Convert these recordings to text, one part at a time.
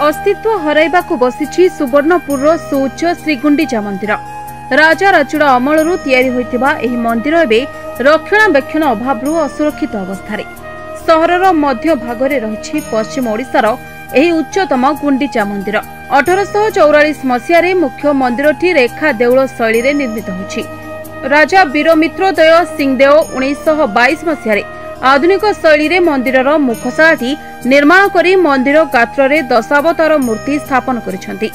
अस्तित्व हराइबाकु बसिछि सुवर्णपुर सुउच्च श्रीगुंडीचा मंदिर। राजा राजुड़ा अमलरू तैयारी होइतिबा एही मंदिर एबे रक्षणाबेक्षण अभावरू असुरक्षित अवस्थारे सहरर मध्य भागरे रहिछि पश्चिम ओडिशार एही उच्चतम गुंडीचा मंदिर। 1844 मसियारे मुख्य मंदिरटी रेखा देउल शैली रे निर्मित होछि। राजा वीरमित्रोदय सिंहदेव 1922 मसियारे आधुनिक शैली रे मंदिरर मुखशालाटी निर्माण करी मंदिर गात्ररे दशावतार मूर्ति स्थापन करिसेंती।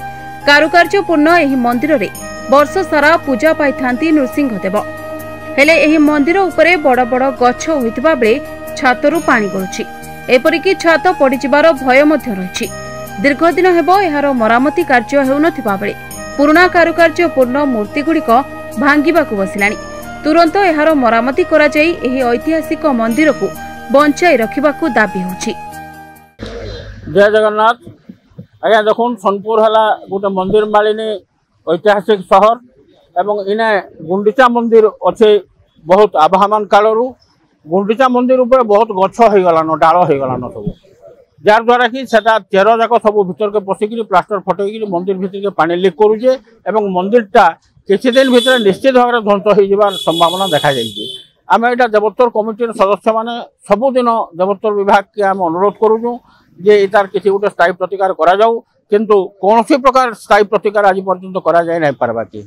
कारुकार्यपूर्ण एही मंदिर रे वर्ष सारा पूजा पाइथांती नृसिंहदेव। हेले एही मंदिर उपरे बड़ बड़ गछ होइतिबा बेले छातरू पानी गळुछि। एपरिकी छात पडिजिबार भय मध्य रहिछि। दीर्घ दिन हेबो एहार मरामती कार्य हेउनथिबा बेले पुराना कारुकार्यपूर्ण मूर्ति गुड़िक भांगिबाकु बसिलानी। तुरंत एहार मरामती करा जाई एही ऐतिहासिक मंदिर को बंचाई रखिबाकु दाबी होछि। जय जगन्नाथ। आज्ञा देखुन सोनपुर हला गोटे मंदिर मालिनी ऐतिहासिक शहर एवं इने गुंडीचा मंदिर अच्छे बहुत आभामान कालरू गुंडीचा मंदिर ऊपर बहुत गछ हो गलान डाल हो गलान सब जार द्वारा कि सेटा चेर जाक सब भीतर के पशिकी प्लास्टर फटैक मंदिर भीतर के पानी लीक करुचे एवं मंदिरटा किसी दिन भीतर निश्चित भाव में ध्वंस हो संभावना देखा जाइए। आम यहाँ देवोत्तर कमिटी सदस्य मैंने सबुदिन देवोत्तर विभाग के आम अनुरोध करूँ जे इतार किसी गोटे स्थायी प्रतिकार करा जाऊ, किंतु कौन प्रकार स्थायी प्रतिकार आज पर्यंत करा जाय नहीं पारबा कि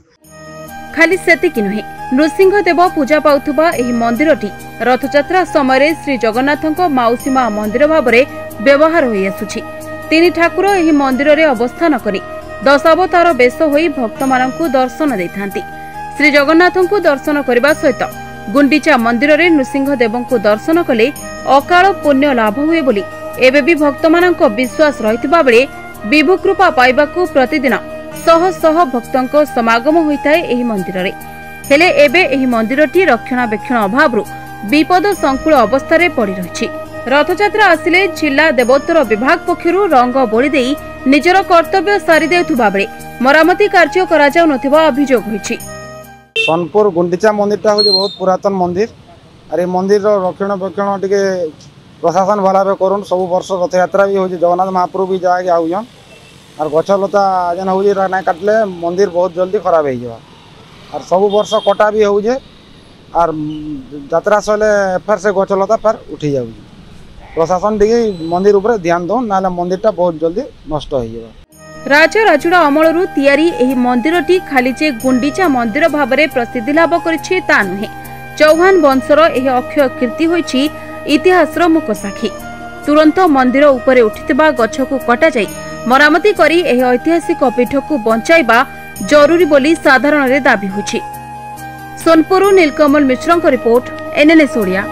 खाली सेतिकी नुहे। नृसिंहदेव पूजा पाउथुबा एही मंदिरटी रथयात्रा समय श्री जगन्नाथक माउसीमा मंदिर भाव में व्यवहार होई आसुछि। तीन ठाकुर एही मंदिर रे अवस्थान करी दशावतार बेश होई भक्त मानकु दर्शन देथांती। श्री जगन्नाथंकु दर्शन करबा सहित गुंडीचा मंदिर रे नृसिंहदेवंकु दर्शन कले अकाल पुण्य लाभ हुए बोली एबे भी भक्त मानक विश्वास रहितबा बेले विभु कृपा पाइबाकु प्रतिदिन शह शह भक्तंक समागम होइताए एही मंदिर रे। हेले एबे एही मंदिरटी रक्षणाबेक्षण अभावरू विपद संकुल अवस्था रे पड़ी रहिछि। रथयात्रा आसिले जिला देवोत्तर विभाग पक्षरु रंग बोली देई निजर कर्तव्य सारी देउथुबा बेले मरामती कार्य करा जाउ नथिबा अभियोग होइछि। सोनपुर गुंडीचा मंदिरटा हो बहुत पुरातन मंदिर और ये मंदिर रक्षणाबेक्षण टिके प्रशासन भाव करूँ। सब वर्ष रथयात्रा भी हो जगन्नाथ महाप्रभु भी जाके आउन और गछलता जेन हो ना काटले मंदिर बहुत जल्दी खराब हो और सब वर्ष कटा भी हो और यात्रा सैले फेर से गछलता फेर उठी जाऊ। प्रशासन टी मंदिर उपर ध्यान दो ना मंदिरटा बहुत जल्दी नष्ट हो। राजा राजुड़ा अमलरू तैयारी एही मंदिरटी खाली जे गुंडीचा मंदिर भाव में प्रसिद्धि लाभ करिछि ता नुहे। चौहान वंशर एही अक्षय कीर्ति होइछि इतिहासर मुख साक्षी। तुरंत मंदिर उपरे उठितबा गछकु कटा जाई मरामती करी एही ऐतिहासिक पीठकु बंचाइबा जरूरी बोली साधारण रे दाबी होछि। सोनपुर नीलकमल मिश्रଙ୍କ रिपोर्ट NNS ओडिया।